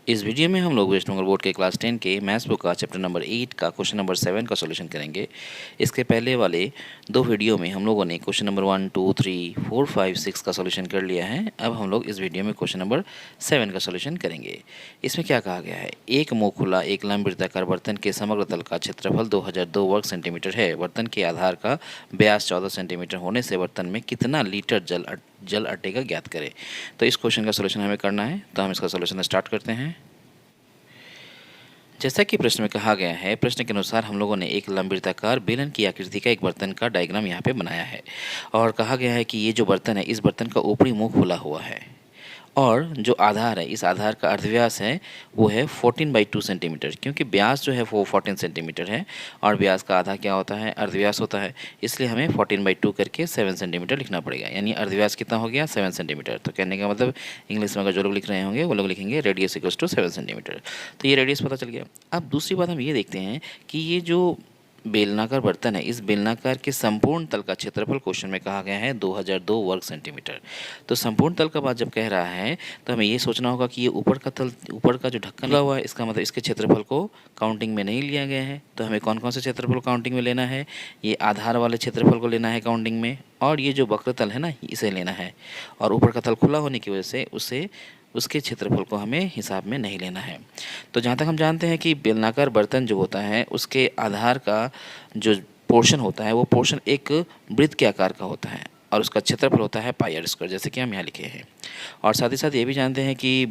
इस वीडियो में हम लोग वेस्ट बंगाल बोर्ड के क्लास 10 के मैथ्स बुक का चैप्टर नंबर 8 का क्वेश्चन नंबर 7 का सॉल्यूशन करेंगे। इसके पहले वाले दो वीडियो में हम लोगों ने क्वेश्चन नंबर 1, 2, 3, 4, 5, 6 का सॉल्यूशन कर लिया है। अब हम लोग इस वीडियो में क्वेश्चन नंबर 7 का सॉल्यूशन करेंगे। इसमें क्या कहा गया है, एक मुँह खुला एक लंबवृत्ताकार बर्तन के समग्र तल का क्षेत्रफल 2002 वर्ग सेंटीमीटर है। बर्तन के आधार का व्यास 14 सेंटीमीटर होने से बर्तन में कितना लीटर जल अटेगा ज्ञात करें। तो इस क्वेश्चन का सॉल्यूशन हमें करना है, तो हम इसका सॉल्यूशन स्टार्ट करते हैं। जैसा कि प्रश्न में कहा गया है, प्रश्न के अनुसार हम लोगों ने एक लंबवृत्ताकार बेलन की आकृति का एक बर्तन का डायग्राम यहाँ पे बनाया है और कहा गया है कि ये जो बर्तन है, इस बर्तन का ऊपरी मुंह खुला हुआ है और जो आधार है, इस आधार का अर्धव्यास है वो है 14/2 सेंटीमीटर, क्योंकि व्यास जो है वो 14 सेंटीमीटर है और व्यास का आधा क्या होता है, अर्धव्यास होता है। इसलिए हमें 14/2 करके 7 सेंटीमीटर लिखना पड़ेगा, यानी अर्धव्यास कितना हो गया, 7 सेंटीमीटर। तो कहने का मतलब इंग्लिश में अगर जो लोग लिख रहे होंगे वो लोग लिखेंगे रेडियस इक्वल्स टू 7 सेंटीमीटर। तो ये रेडियस पता चल गया। अब दूसरी बात हम ये देखते हैं कि ये जो बेलनाकार बर्तन है, इस बेलनाकार के संपूर्ण तल का क्षेत्रफल क्वेश्चन में कहा गया है 2002 वर्ग सेंटीमीटर। तो संपूर्ण तल का बात जब कह रहा है तो हमें ये सोचना होगा कि ये ऊपर का तल, ऊपर का जो ढक्कन लगा हुआ है, इसका मतलब इसके क्षेत्रफल को काउंटिंग में नहीं लिया गया है। तो हमें कौन कौन से क्षेत्रफल को काउंटिंग में लेना है, ये आधार वाले क्षेत्रफल को लेना है काउंटिंग में, और ये जो वक्रतल है ना, इसे लेना है। और ऊपर का तल खुला होने की वजह से उसके क्षेत्रफल को हमें हिसाब में नहीं लेना है। तो जहाँ तक हम जानते हैं कि बेलनाकार बर्तन जो होता है, उसके आधार का जो पोर्शन होता है वो पोर्शन एक वृत्त के आकार का होता है और उसका क्षेत्रफल होता है πr², जैसे कि हम यहाँ लिखे हैं। और साथ ही साथ ये भी जानते हैं कि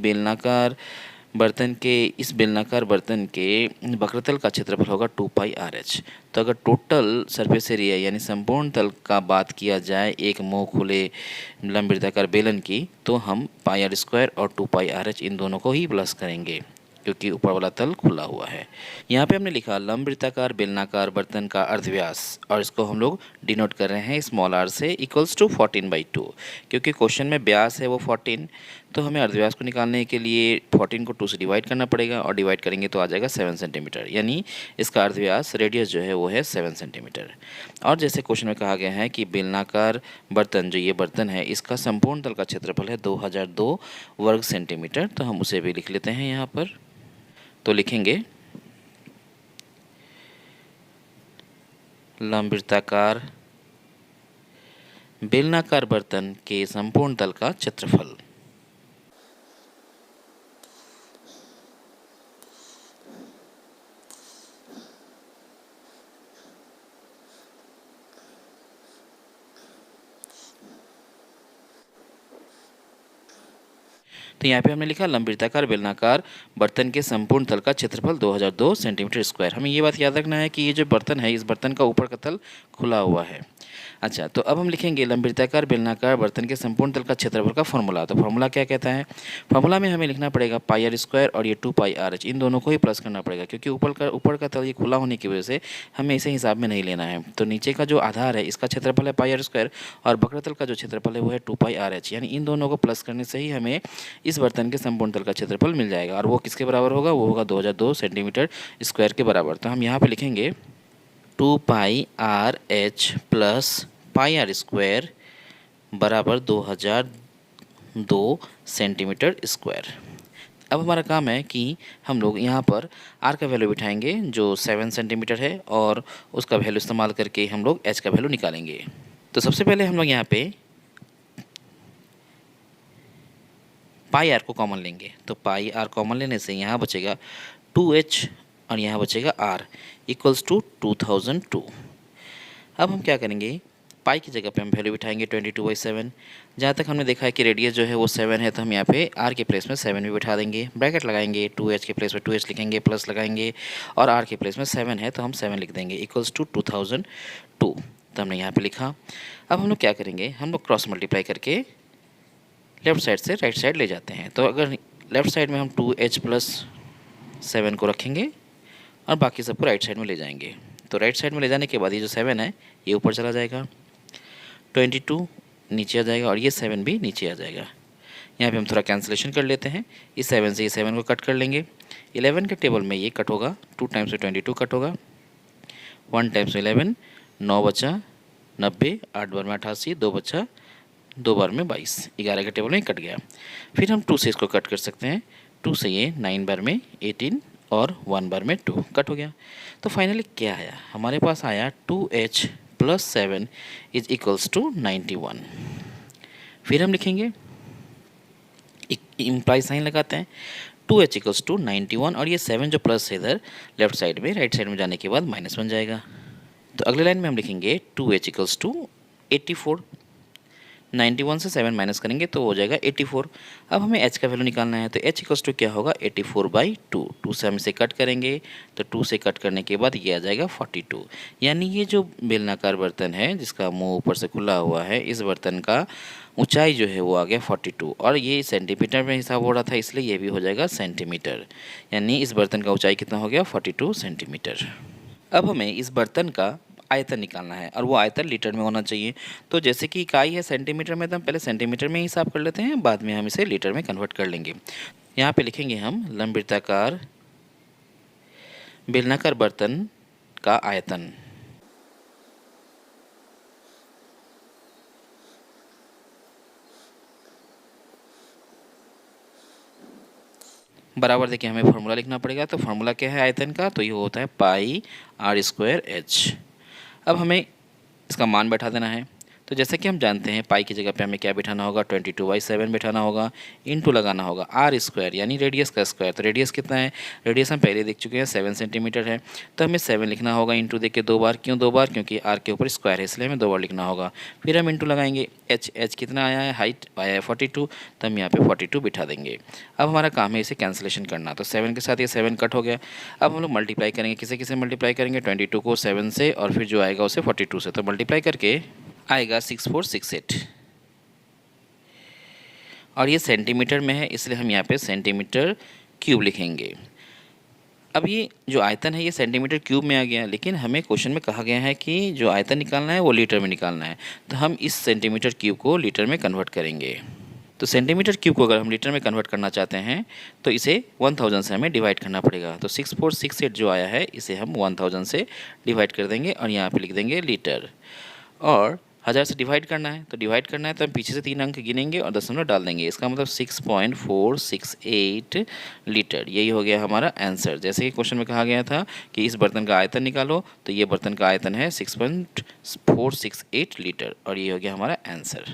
इस बेलनाकार बर्तन के वक्रतल का क्षेत्रफल होगा 2πrh। तो अगर टोटल सरफेस एरिया यानी संपूर्ण तल का बात किया जाए एक मुंह खुले लंबवृत्ताकार बेलन की, तो हम πr² और 2πrh इन दोनों को ही प्लस करेंगे, क्योंकि ऊपर वाला तल खुला हुआ है। यहाँ पे हमने लिखा लंबवृत्ताकार बेलनाकार बर्तन का अर्धव्यास, और इसको हम लोग डिनोट कर रहे हैं स्मॉल r से, इक्वल्स टू 14/2। क्योंकि क्वेश्चन में व्यास है वो 14, तो हमें अर्धव्यास को निकालने के लिए 14 को 2 से डिवाइड करना पड़ेगा और डिवाइड करेंगे तो आ जाएगा 7 सेंटीमीटर, यानी इसका अर्धव्यास रेडियस जो है वो है 7 सेंटीमीटर। और जैसे क्वेश्चन में कहा गया है कि बेलनाकार बर्तन, जो ये बर्तन है, इसका संपूर्ण तल का क्षेत्रफल है 2002 वर्ग सेंटीमीटर, तो हम उसे भी लिख लेते हैं यहाँ पर। तो लिखेंगे लंबवृत्ताकार बेलनाकार बर्तन के संपूर्ण तल का क्षेत्रफल। तो यहाँ पे हमने लिखा लंबवृत्ताकार बेलनाकार बर्तन के संपूर्ण तल का क्षेत्रफल 2002 सेंटीमीटर स्क्वायर। हमें ये बात याद रखना है कि ये जो बर्तन है, इस बर्तन का ऊपर का तल खुला हुआ है। अच्छा, तो अब हम लिखेंगे लंबवृत्ताकार बेलनाकार बर्तन के संपूर्ण तल का क्षेत्रफल का फॉर्मूला। तो फॉर्मूला क्या कहता है, फॉर्मूला में हमें लिखना पड़ेगा πr² और ये 2πrh, इन दोनों को ही प्लस करना पड़ेगा, क्योंकि ऊपर का तल ये खुला होने की वजह से हमें इसे हिसाब में नहीं लेना है। तो नीचे का जो आधार है, इसका क्षेत्रफल है πr² और वक्रतल का जो क्षेत्रफल है वो है 2πrh, यानी इन दोनों को प्लस करने से ही हमें इस बर्तन के संपूर्ण तल का क्षेत्रफल मिल जाएगा। और वो किसके बराबर होगा, वो होगा 2002 सेंटीमीटर स्क्वायर के बराबर। तो हम यहाँ पे लिखेंगे 2πrh प्लस πr² बराबर 2002 सेंटीमीटर स्क्वायर। अब हमारा काम है कि हम लोग यहाँ पर r का वैल्यू बिठाएंगे जो 7 सेंटीमीटर है, और उसका वैल्यू इस्तेमाल करके हम लोग h का वैल्यू निकालेंगे। तो सबसे पहले हम लोग यहाँ पे πr को कॉमन लेंगे, तो πr कॉमन लेने से यहाँ बचेगा 2h और यहाँ बचेगा r इक्वल्स टू 2002। अब हम क्या करेंगे, पाई की जगह पे हम वैल्यू बिठाएंगे 22/7। जहाँ तक हमने देखा है कि रेडियस जो है वो 7 है, तो हम यहाँ पे r के प्लेस में 7 भी बिठा देंगे, ब्रैकेट लगाएंगे, 2h के प्लेस में 2h लिखेंगे, प्लस लगाएंगे, और r के प्लेस में 7 है तो हम 7 लिख देंगे, इक्वल्स टू 2002। तो हमने यहाँ पे लिखा। अब हम लोग क्या करेंगे, हम लोग क्रॉस मल्टीप्लाई करके लेफ़्ट साइड से राइट साइड ले जाते हैं। तो अगर लेफ़्ट साइड में हम 2h प्लस 7 को रखेंगे और बाकी सबको राइट साइड में ले जाएंगे, तो राइट साइड में ले जाने के बाद ये जो 7 है ये ऊपर चला जाएगा, 22 नीचे आ जाएगा और ये 7 भी नीचे आ जाएगा। यहाँ पे हम थोड़ा कैंसिलेशन कर लेते हैं, इस 7 से ये 7 को कट कर लेंगे। 11 के टेबल में ये कट होगा, 2 टाइम्स 22 कट होगा, 1 टाइम्स 11 9 बचा 90, 8 बार में 88, 2 बचा 2 बार में 22, 11 के टेबल में कट गया। फिर हम 2 से इसको कट कर सकते हैं, 2 से ये 9 बार में 18 और 1 बार में 2 कट हो गया। तो फाइनली क्या आया, हमारे पास आया 2h plus 7 is equals to 91। फिर हम लिखेंगे, इम्प्लाई साइन लगाते हैं, 2h इक्वल्स टू 91 और ये 7 जो प्लस है इधर लेफ्ट साइड में, राइट साइड में जाने के बाद माइनस बन जाएगा। तो अगले लाइन में हम लिखेंगे 2h इक्वल्स टू 84। 91 से 7 माइनस करेंगे तो हो जाएगा 84। अब हमें h का वैल्यू निकालना है, तो h इक्वल्स टू क्या होगा 84/2। 2 से हम इसे कट करेंगे तो 2 से कट करने के बाद ये आ जाएगा 42। यानी ये जो बेलनाकार बर्तन है जिसका मुंह ऊपर से खुला हुआ है, इस बर्तन का ऊंचाई जो है वो आ गया 42 और ये सेंटीमीटर में हिसाब हो रहा था, इसलिए ये भी हो जाएगा सेंटीमीटर। यानी इस बर्तन का ऊंचाई कितना हो गया 42 सेंटीमीटर। अब हमें इस बर्तन का आयतन निकालना है और वो आयतन लीटर में होना चाहिए। तो जैसे कि इकाई है सेंटीमीटर में, तो हम पहले सेंटीमीटर में ही हिसाब कर लेते हैं, बाद में हम इसे लीटर में कन्वर्ट कर लेंगे। यहाँ पे लिखेंगे हम लंबवृत्ताकार बेलनाकार बर्तन का आयतन। बराबर देखिए हमें फार्मूला लिखना पड़ेगा। तो फार्मूला क्या है आयतन का, तो ये होता है पाई r²h। अब हमें इसका मान बैठा देना है। तो जैसे कि हम जानते हैं पाई की जगह पे हमें क्या बिठाना होगा 22/7 बिठाना होगा, इनटू लगाना होगा r² यानी रेडियस का स्क्वायर। तो रेडियस कितना है, रेडियस हम पहले देख चुके हैं 7 सेंटीमीटर है, तो हमें 7 लिखना होगा, इंटू देख के 2 बार। क्यों 2 बार, क्योंकि r के ऊपर स्क्वायर है इसलिए हमें 2 बार लिखना होगा। फिर हम इंटू लगाएंगे h कितना आया है, हाइट आया है 42, तो हम यहाँ पे 42 बिठा देंगे। अब हमारा काम है इसे कैंसिलेशन करना, तो 7 के साथ ये 7 कट हो गया। अब हम लोग मल्टीप्लाई करेंगे, किसे किसे मल्टीप्लाई करेंगे 22 को 7 से और फिर जो आएगा उसे 42 से, तो मल्टीप्लाई करके आएगा 6468 और ये सेंटीमीटर में है इसलिए हम यहाँ पे सेंटीमीटर क्यूब लिखेंगे। अब ये जो आयतन है ये सेंटीमीटर क्यूब में आ गया, लेकिन हमें क्वेश्चन में कहा गया है कि जो आयतन निकालना है वो लीटर में निकालना है, तो हम इस सेंटीमीटर क्यूब को लीटर में कन्वर्ट करेंगे। तो सेंटीमीटर क्यूब को अगर हम लीटर में कन्वर्ट करना चाहते हैं तो इसे 1000 से हमें डिवाइड करना पड़ेगा। तो 6468 जो आया है इसे हम 1000 से डिवाइड कर देंगे और यहाँ पे लिख देंगे लीटर। और 1000 से डिवाइड करना है, तो डिवाइड करना है तो हम पीछे से 3 अंक गिनेंगे और दशमलव डाल देंगे। इसका मतलब 6.468 लीटर। यही हो गया हमारा आंसर। जैसे कि क्वेश्चन में कहा गया था कि इस बर्तन का आयतन निकालो, तो ये बर्तन का आयतन है 6.468 लीटर और ये हो गया हमारा आंसर।